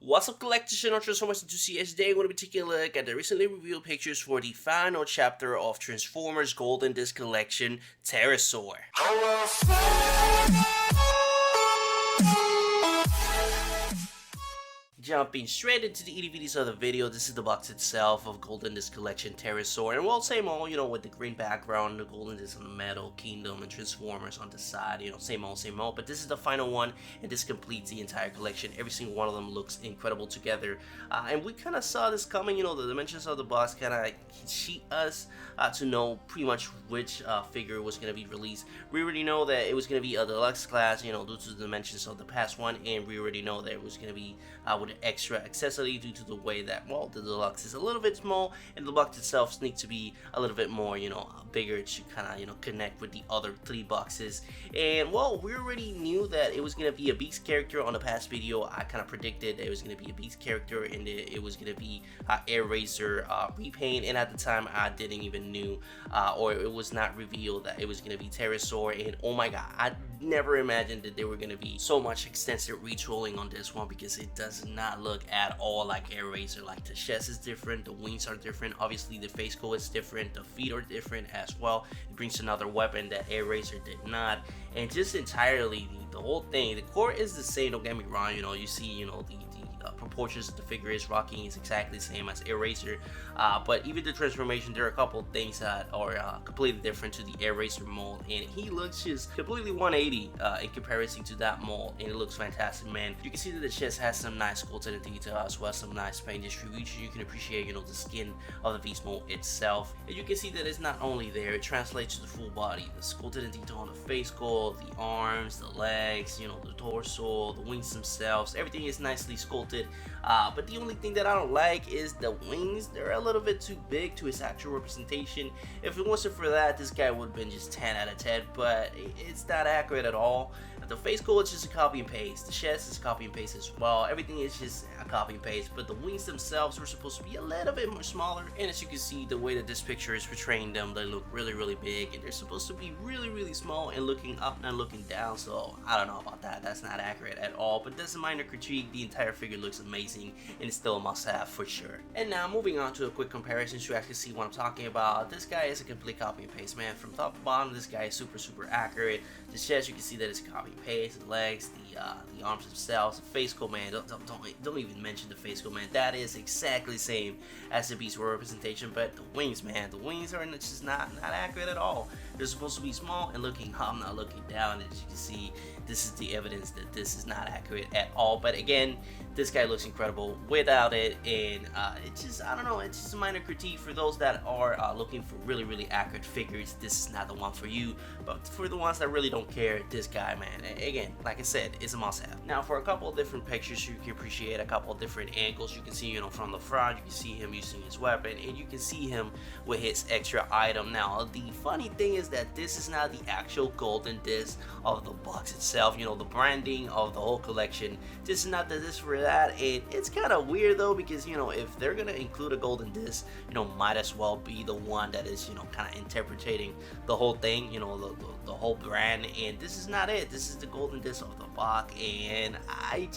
What's up, collectors and Transformers enthusiasts? Today we're going to be taking a look at the recently revealed pictures for the final chapter of Transformers Golden Disc Collection, Terrorsaur. Jumping straight into the EDVDs of the video, this is the box itself of Golden Disc Collection Terrorsaur, and well, same old, with the green background, the golden disc on the metal, Kingdom, and Transformers on the side, same old, but this is the final one, and this completes the entire collection. Every single one of them looks incredible together, and we kind of saw this coming, the dimensions of the box kind of cheat us to know pretty much which figure was going to be released. We already know that it was going to be a deluxe class, due to the dimensions of the past one, and we already know that it was going to be with extra accessory due to the way that, well, the deluxe is a little bit small and the box itself needs to be a little bit more, bigger to kind of, connect with the other three boxes. And well, we already knew that it was going to be a Beast character on the past video. I kind of predicted that it was going to be a Beast character and it was going to be Air Razor repaint, and at the time I didn't even knew or it was not revealed that it was going to be Terrorsaur. And oh my god, I never imagined that there were going to be so much extensive retooling on this one, because it does not look at all like Air Razor. Like, the chest is different, the wings are different, obviously the face skull is different, the feet are different as well. It brings another weapon that Air Razor did not, and just entirely the whole thing, the core is the same, don't get me wrong. You see, the proportions that the figure is rocking is exactly the same as Air Razor, but even the transformation, there are a couple of things that are completely different to the Air Razor mold, and he looks just completely 180 in comparison to that mold, and it looks fantastic, man. You can see that the chest has some nice sculpted detail as well as some nice paint distribution. You can appreciate, the skin of the beast mold itself, and you can see that it's not only there, it translates to the full body. The sculpted detail on the face skull, the arms, the legs, the torso, the wings themselves, everything is nicely sculpted. But the only thing that I don't like is the wings. They're a little bit too big to his actual representation. If it wasn't for that, this guy would have been just 10 out of 10, but it's not accurate at all. The face skull is just a copy and paste. The chest is copy and paste as well. Everything is just a copy and paste, but the wings themselves were supposed to be a little bit more smaller, and as you can see, the way that this picture is portraying them, they look really big, and they're supposed to be really small and looking up and looking down. So I don't know about that. That's not accurate at all, but that's a minor critique. The entire figure looks amazing, and it's still a must-have for sure. And now moving on to a quick comparison so you actually see what I'm talking about. This guy is a complete copy and paste, man. From top to bottom, this guy is super accurate. The chest, you can see that it's copy and paste. The legs, the arms themselves, the face skull, man. Don't even mention the face skull, man. That is exactly the same as the Beast World representation. But the wings, man, the wings are just not accurate at all. They're supposed to be small and looking up, not looking down. As you can see, this is the evidence that this is not accurate at all. But again, this guy looks incredible without it, and it's just, I don't know, it's just a minor critique for those that are looking for really accurate figures. This is not the one for you, but for the ones that really don't care, this guy, man, again, like I said, is a must-have. Now, for a couple of different pictures, you can appreciate a couple of different angles. You can see, from the front, you can see him using his weapon, and you can see him with his extra item. Now, the funny thing is that this is not the actual golden disc of the box itself, the branding of the whole collection. This is not the disc for that, and it's kind of weird though, because if they're gonna include a golden disc, might as well be the one that is kind of interpreting the whole thing, the whole brand, and this is not it. This is the golden disc of the box, and I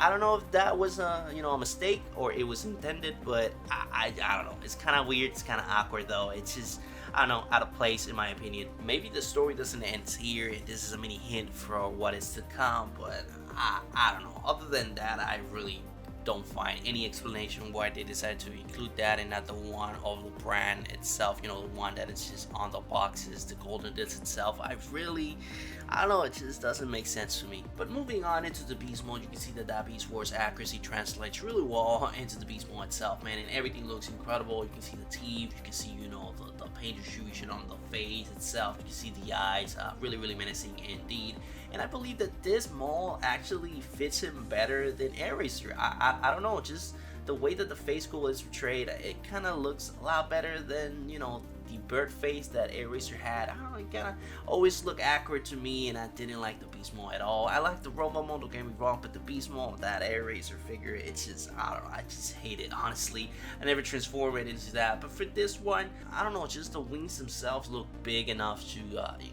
don't know if that was a mistake or it was intended, but I don't know. It's kind of weird. It's kind of awkward though. It's just, I don't know, out of place in my opinion. Maybe the story doesn't end here, and this is a mini hint for what is to come, but I don't know. Other than that, I really don't find any explanation why they decided to include that and not the one of the brand itself, the one that is just on the boxes, the golden disc itself. I don't know, it just doesn't make sense to me. But moving on into the beast mode, you can see that Beast War's accuracy translates really well into the beast mode itself, man, and everything looks incredible. You can see the teeth, you can see, the paint distribution on the face itself, you can see the eyes, really menacing indeed. And I believe that this mold actually fits him better than Air Razor. I don't know, just the way that the face skull is portrayed, it kind of looks a lot better than, the bird face that Eraser had, I don't know, it kind of always looked accurate to me, and I didn't like the Beast Mode at all. I like the Robot Mode, don't get me wrong, but the Beast Mode, that Eraser figure, it's just, I don't know, I just hate it, honestly. I never transformed it into that, but for this one, I don't know, just the wings themselves look big enough to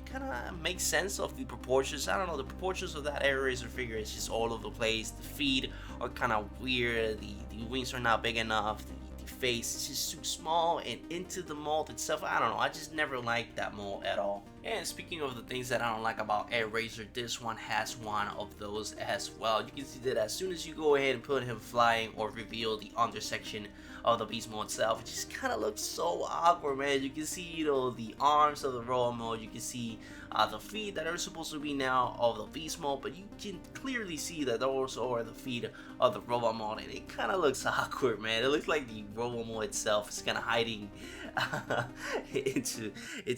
kind of make sense of the proportions. I don't know, the proportions of that Eraser figure is just all over the place. The feet are kind of weird, the wings are not big enough, the face is just too small, and into the mold itself, I don't know, I just never liked that mold at all. And speaking of the things that I don't like about Eraser, this one has one of those as well. You can see that as soon as you go ahead and put him flying or reveal the undersection of the Beast Mode itself, it just kind of looks so awkward, man. You can see, you know, the arms of the Robot Mode, you can see the feet that are supposed to be now of the Beast Mode, but you can clearly see that those are the feet of the Robot Mode, and it kind of looks awkward, man. It looks like the Robot Mode itself is kind of hiding into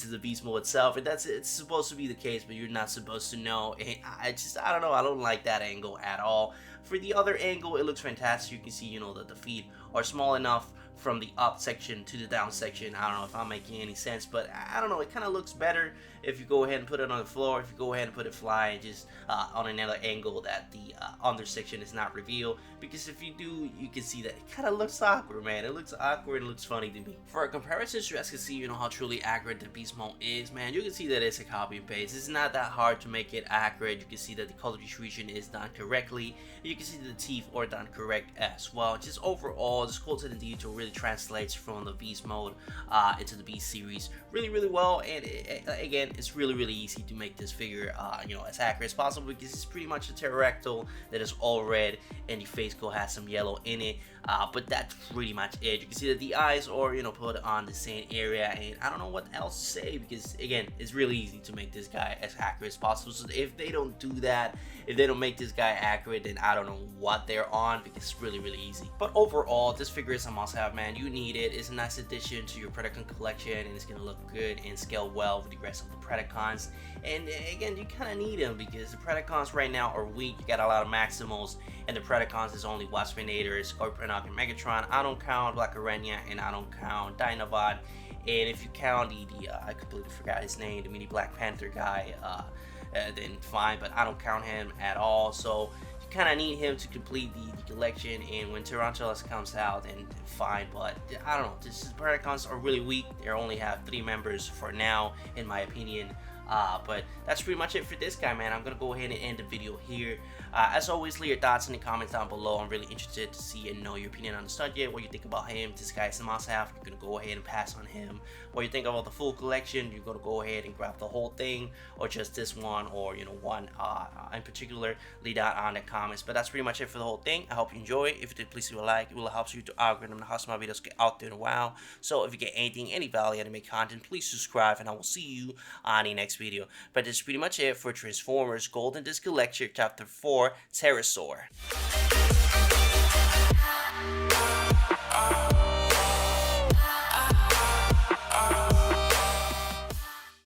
the Beast Mode itself, and it's supposed to be the case, but you're not supposed to know. And I don't know, I don't like that angle at all. For the other angle, it looks fantastic. You can see, you know, that the feet are small enough from the up section to the down section. I don't know if I'm making any sense, but I don't know, it kind of looks better if you go ahead and put it on the floor, if you go ahead and put it flying just on another angle that the under section is not revealed, because if you do, you can see that it kind of looks awkward, man. It looks awkward and looks funny to me. For a comparison, so you guys can see, you know, how truly accurate the Beast Mode is, man. You can see that it's a copy and paste. It's not that hard to make it accurate. You can see that the color distribution is done correctly. You can see that the teeth are done correct as well. Just overall, the sculpted and detail really translates from the Beast Mode into the Beast series really well, and again, it's really easy to make this figure you know, as accurate as possible, because it's pretty much a pterodactyl that is all red and the face coat has some yellow in it, but that's pretty much it. You can see that the eyes are, you know, put on the same area, and I don't know what else to say, because again, it's really easy to make this guy as accurate as possible. So if they don't do that, if they don't make this guy accurate, then I don't know what they're on, because it's really easy. But overall, this figure is a must-have, man. You need it. It's a nice addition to your Predacon collection, and it's gonna look good and scale well with the rest of the Predacons. And again, you kind of need them, because the Predacons right now are weak. You got a lot of Maximals, and the Predacons is only Waspinator, Scorponok, and Megatron. I don't count Black Aranya, and I don't count Dinobot. And if you count the I completely forgot his name, the mini Black Panther guy, then fine, but I don't count him at all. So you kind of need him to complete the collection, and when Terrorsaur comes out, then fine. But I don't know, this Predacons are really weak. They only have 3 members for now, in my opinion. But that's pretty much it for this guy, man. I'm gonna go ahead and end the video here. As always, leave your thoughts in the comments down below. I'm really interested to see and know your opinion on the subject, what you think about him. This guy is a must-have. You're gonna go ahead and pass on him. What you think about the full collection? You're gonna go ahead and grab the whole thing, or just this one, or, you know, one in particular. Leave that on the comments. But that's pretty much it for the whole thing. I hope you enjoy. If you did, please leave a like. It will help you to algorithm and help my videos get out there in a while. So if you get anything, any value anime content, please subscribe, and I will see you on the next video. But that's pretty much it for Transformers Golden Disc Collection Chapter 4, Terrorsaur.